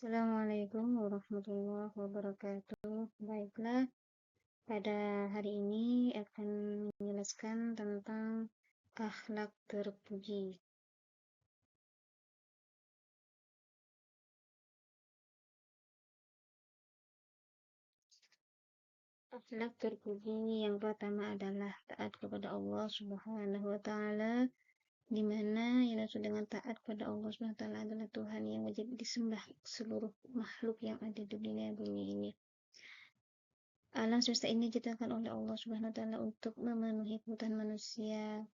Assalamualaikum warahmatullahi wabarakatuh. Baiklah, pada hari ini akan menjelaskan tentang akhlak terpuji. Akhlak terpuji yang pertama adalah taat kepada Allah Subhanahu wa taala, di mana yang dimaksud dengan taat kepada Allah Subhanahu wa taala adalah Tuhan yang wajib disembah seluruh makhluk yang ada di dunia bumi ini. Alam semesta ini diciptakan oleh Allah Subhanahu wa taala untuk memenuhi kebutuhan manusia.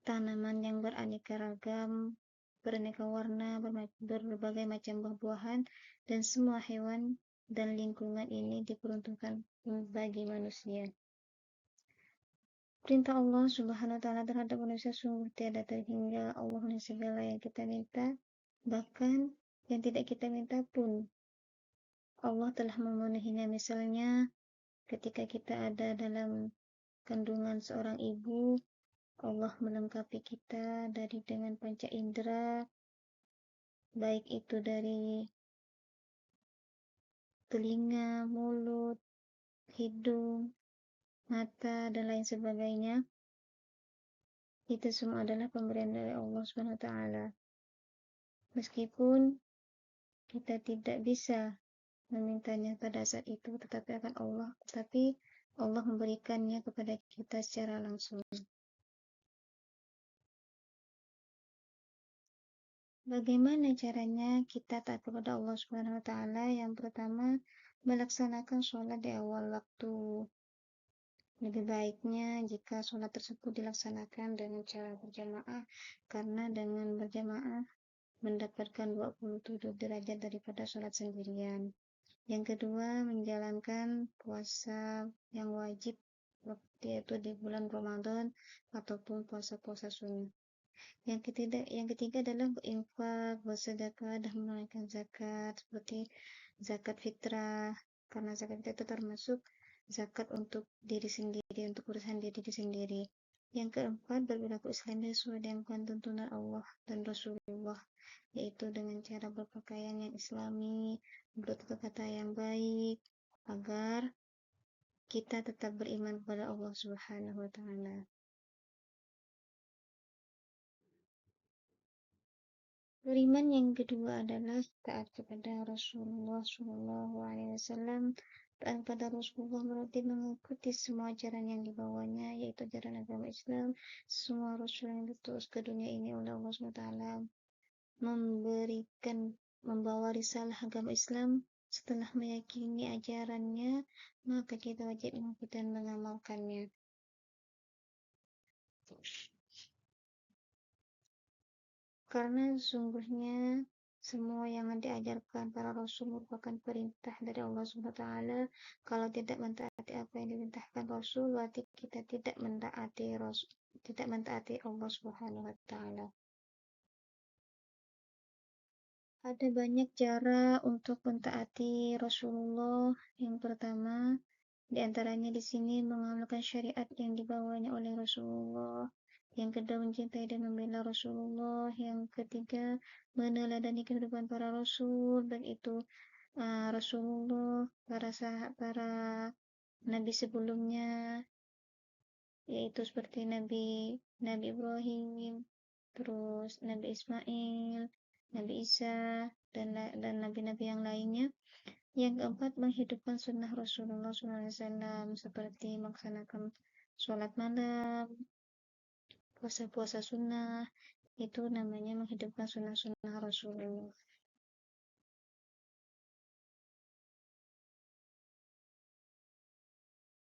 Tanaman yang beraneka ragam, beraneka warna, berbagai macam buah-buahan, dan semua hewan dan lingkungan ini diperuntukkan bagi manusia. Perintah Allah Subhanahu wa taala terhadap manusia sungguh tiada terhingga. Allah menulis segala yang kita minta, bahkan yang tidak kita minta pun Allah telah memenuhinya. Misalnya ketika kita ada dalam kandungan seorang ibu, Allah melengkapi kita dengan panca indera, baik itu dari telinga, mulut, hidung, mata, dan lain sebagainya. Itu semua adalah pemberian dari Allah Subhanahu wa taala. Meskipun kita tidak bisa memintanya pada saat itu, tetapi Allah memberikannya kepada kita secara langsung. Bagaimana caranya kita taat kepada Allah Subhanahu wa taala? Yang pertama, melaksanakan sholat di awal waktu. Lebih baiknya jika sholat tersebut dilaksanakan dengan cara berjamaah, karena dengan berjamaah mendapatkan 27 derajat daripada sholat sendirian. Yang kedua, menjalankan puasa yang wajib, yaitu di bulan Ramadan ataupun puasa-puasa sunnah. Yang ketiga adalah berinfak, bersedekah, dan menunaikan zakat, seperti zakat fitrah, karena zakat fitrah itu termasuk zakat untuk diri sendiri, untuk urusan diri sendiri. Yang keempat, berperilaku Islam sesuai dengan tuntunan Allah dan Rasulullah, yaitu dengan cara berpakaian yang islami, bertutur kata yang baik, agar kita tetap beriman kepada Allah Subhanahu wa taala. Beriman yang kedua adalah taat kepada Rasulullah Shallallahu Alaihi Wasallam. Taat kepada Rasulullah berarti mengikuti semua ajaran yang dibawanya, yaitu ajaran agama Islam. Semua Rasul yang diutus ke dunia ini oleh Allah SWT membawa risalah agama Islam. Setelah meyakini ajarannya, maka kita wajib mengikuti dan mengamalkannya. Karena sesungguhnya semua yang diajarkan para rasul merupakan perintah dari Allah SWT. Kalau tidak mentaati apa yang diperintahkan Rasul, berarti kita tidak mentaati Allah Subhanahu wa taala. Ada banyak cara untuk mentaati Rasulullah. Yang pertama, di antaranya di sini mengamalkan syariat yang dibawanya oleh Rasulullah. Yang kedua, mencintai dan membela Rasulullah. Yang ketiga, meneladani kehidupan para rasul, baik itu Rasulullah, para nabi sebelumnya, yaitu seperti Nabi Ibrahim, terus Nabi Ismail, Nabi Isa, dan nabi-nabi yang lainnya. Yang keempat, menghidupkan sunnah Rasulullah SAW, seperti melaksanakan sholat malam, puasa-puasa sunnah. Itu namanya menghidupkan sunnah-sunnah Rasulullah.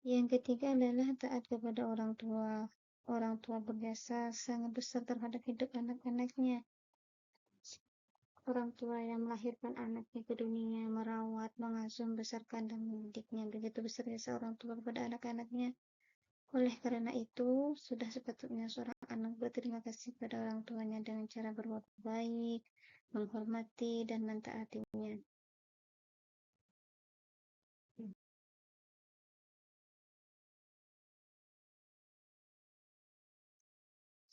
Yang ketiga adalah taat kepada orang tua. Orang tua berjasa sangat besar terhadap hidup anak-anaknya. Orang tua yang melahirkan anaknya ke dunia, merawat, mengasuh, membesarkan, dan mendidiknya. Begitu besar jasa orang tua kepada anak-anaknya. Oleh karena itu, sudah sepatutnya seorang anak berterima kasih kepada orang tuanya dengan cara berbuat baik, menghormati, dan mentaatinya.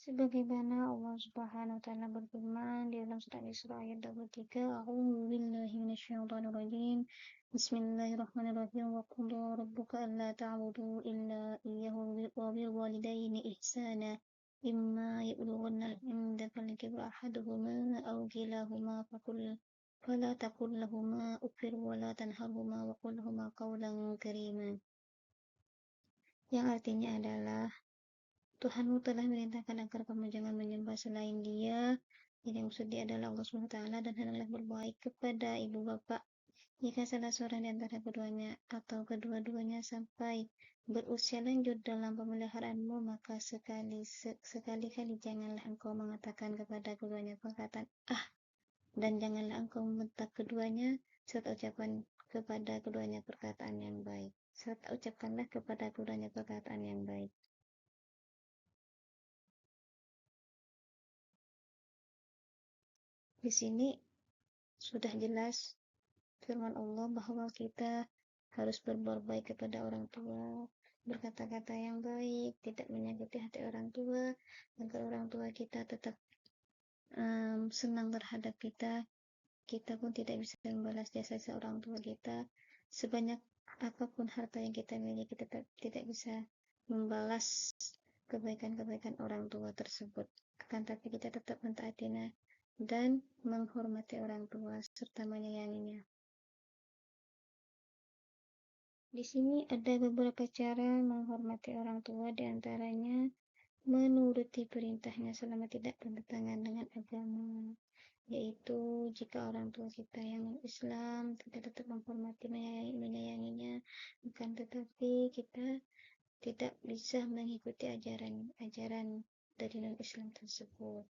Sebagaimana Allah Subhanahu wa taala berfirman di dalam surat Isra ayat 23, A'udzu billahi minasyaitonir rajim. Bismillahirrahmanirrahim. Wa qala rabbuka alla ta'budu illa iyyahu wa bil walidaini ihsana. Imma yablughanna 'indaka al-kibra ahaduhuma aw kilahuma fala taqul lahumā uffin wa la tanharhumā wa qul lahumā qawlan karīmā. Yang artinya adalah Tuhanmu telah merintahkan agar kamu jangan menyembah selain Dia. Yang maksud Dia adalah Allah SWT, dan hendaklah berbaik kepada ibu bapa. Jika salah seorang di antara keduanya atau kedua-duanya sampai berusia lanjut dalam pemeliharaanmu, maka sekali-kali janganlah engkau mengatakan kepada keduanya perkataan dan janganlah engkau membentak keduanya, serta ucapkanlah kepada keduanya perkataan yang baik. Di sini sudah jelas firman Allah bahwa kita harus berbuat baik kepada orang tua, berkata-kata yang baik, tidak menyakiti hati orang tua, agar orang tua kita tetap senang terhadap kita. Kita pun tidak bisa membalas jasa seorang tua kita. Sebanyak apapun harta yang kita miliki, tetap tidak bisa membalas kebaikan-kebaikan orang tua tersebut. Akan tapi kita tetap mentaatinya dan menghormati orang tua serta menyayanginya. Di sini ada beberapa cara menghormati orang tua, diantaranya menuruti perintahnya selama tidak bertentangan dengan agama, yaitu jika orang tua kita yang Islam, kita tetap menghormati, menyayanginya, bukan tetapi kita tidak bisa mengikuti ajaran dari non-Islam tersebut,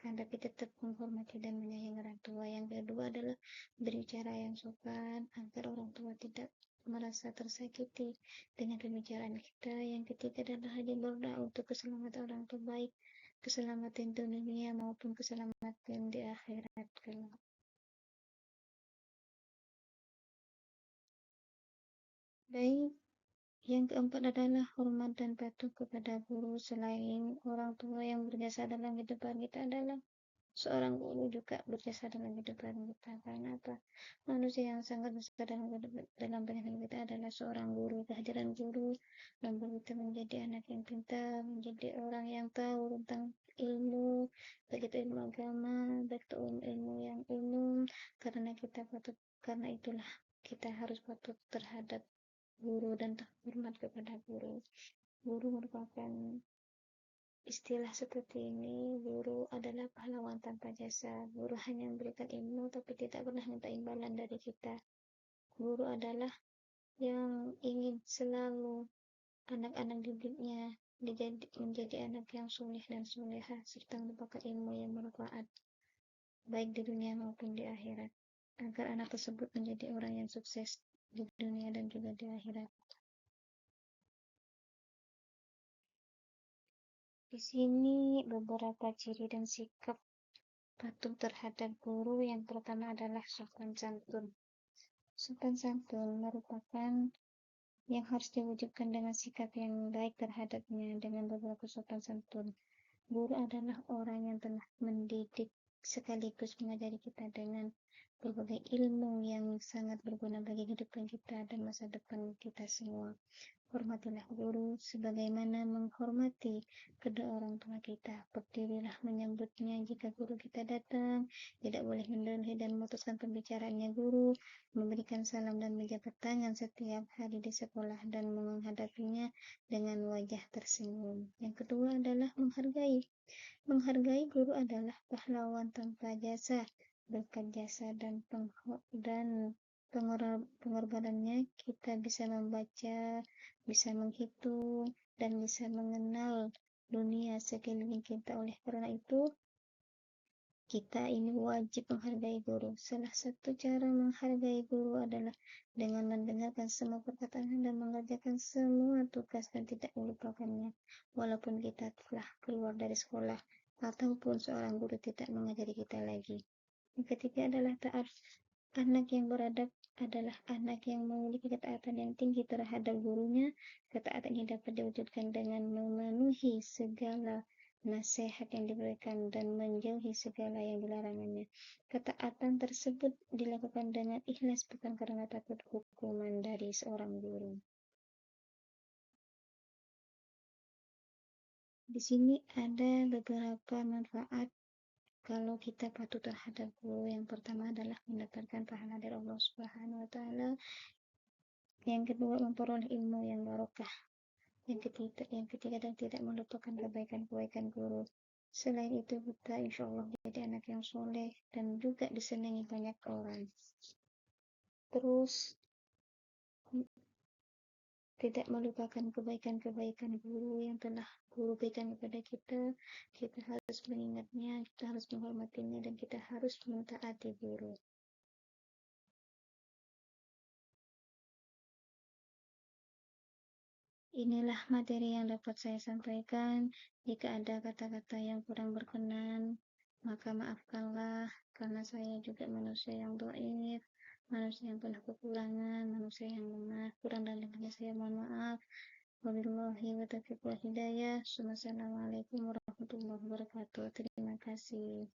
kan tapi tetap menghormati dan menyayangi orang tua. Yang kedua adalah berbicara yang sopan agar orang tua tidak merasa tersakiti dengan pembicaraan kita. Yang ketiga adalah hanya berdoa untuk keselamatan orang tua, baik keselamatan dunia maupun keselamatan di akhirat kelak. Baik, yang keempat adalah hormat dan patuh kepada guru. Selain orang tua yang berjasa dalam kehidupan kita, adalah seorang guru juga berjasa dalam kehidupan kita. Karena apa? Manusia yang sangat besar dalam kehidupan kita adalah seorang guru. Kehadiran guru membuat kita menjadi anak yang pintar, menjadi orang yang tahu tentang ilmu, baik itu ilmu agama, baik itu ilmu yang umum. Karena itulah kita harus patuh terhadap guru dan hormat kepada guru. Guru merupakan istilah seperti ini, guru adalah pahlawan tanpa jasa. Guru hanya memberikan ilmu tapi tidak pernah minta imbalan dari kita. Guru adalah yang ingin selalu anak-anak didiknya menjadi anak yang soleh dan soleha, serta mendapatkan ilmu yang bermanfaat baik di dunia maupun di akhirat, agar anak tersebut menjadi orang yang sukses di dunia dan juga di akhirat. Di sini beberapa ciri dan sikap patuh terhadap guru. Yang pertama adalah sopan santun. Sopan santun merupakan yang harus diwujudkan dengan sikap yang baik terhadapnya. Dengan beberapa sopan santun, guru adalah orang yang telah mendidik sekaligus mengajari kita dengan berbagai ilmu yang sangat berguna bagi kehidupan kita dan masa depan kita semua. Hormatilah guru sebagaimana menghormati kedua orang tua kita. Berdirilah menyambutnya jika guru kita datang. Tidak boleh mendengar dan memutuskan pembicaraannya guru. Memberikan salam dan menjabat tangan setiap hari di sekolah dan menghadapinya dengan wajah tersenyum. Yang kedua adalah menghargai. Menghargai guru adalah pahlawan tanpa jasa. Berkat jasa dan pengorbanannya, kita bisa membaca, bisa menghitung, dan bisa mengenal dunia sekeliling kita. Oleh karena itu, kita ini wajib menghargai guru. Salah satu cara menghargai guru adalah dengan mendengarkan semua perkataan dan mengerjakan semua tugas dan tidak melupakannya, walaupun kita telah keluar dari sekolah ataupun seorang guru tidak mengajari kita lagi. Yang ketiga adalah taat. Anak yang beradab adalah anak yang memiliki ketaatan yang tinggi terhadap gurunya. Ketaatan ini dapat diwujudkan dengan memenuhi segala nasihat yang diberikan dan menjauhi segala yang dilarangannya. Ketaatan tersebut dilakukan dengan ikhlas bukan karena takut hukuman dari seorang guru. Di sini ada beberapa manfaat kalau kita patuh terhadap guru. Yang pertama adalah mendapatkan pahala dari Allah Subhanahu wa taala. Yang kedua, memperoleh ilmu yang barokah. Yang ketiga dan tidak melupakan kebaikan-kebaikan guru. Selain itu, kita insya Allah jadi anak yang soleh dan juga disenangi banyak orang. Terus tidak melupakan kebaikan-kebaikan guru yang telah guru berikan kepada kita. Kita harus mengingatnya, kita harus menghormatinya, dan kita harus mentaati guru. Inilah materi yang dapat saya sampaikan. Jika ada kata-kata yang kurang berkenan, maka maafkanlah, karena saya juga manusia yang dhaif, manusia yang penuh kekurangan, manusia yang lemah. Kurang dan lebihnya saya mohon maaf. Wabillahi wa taufiq wal hidayah. Wassalamualaikum warahmatullahi wabarakatuh. Terima kasih.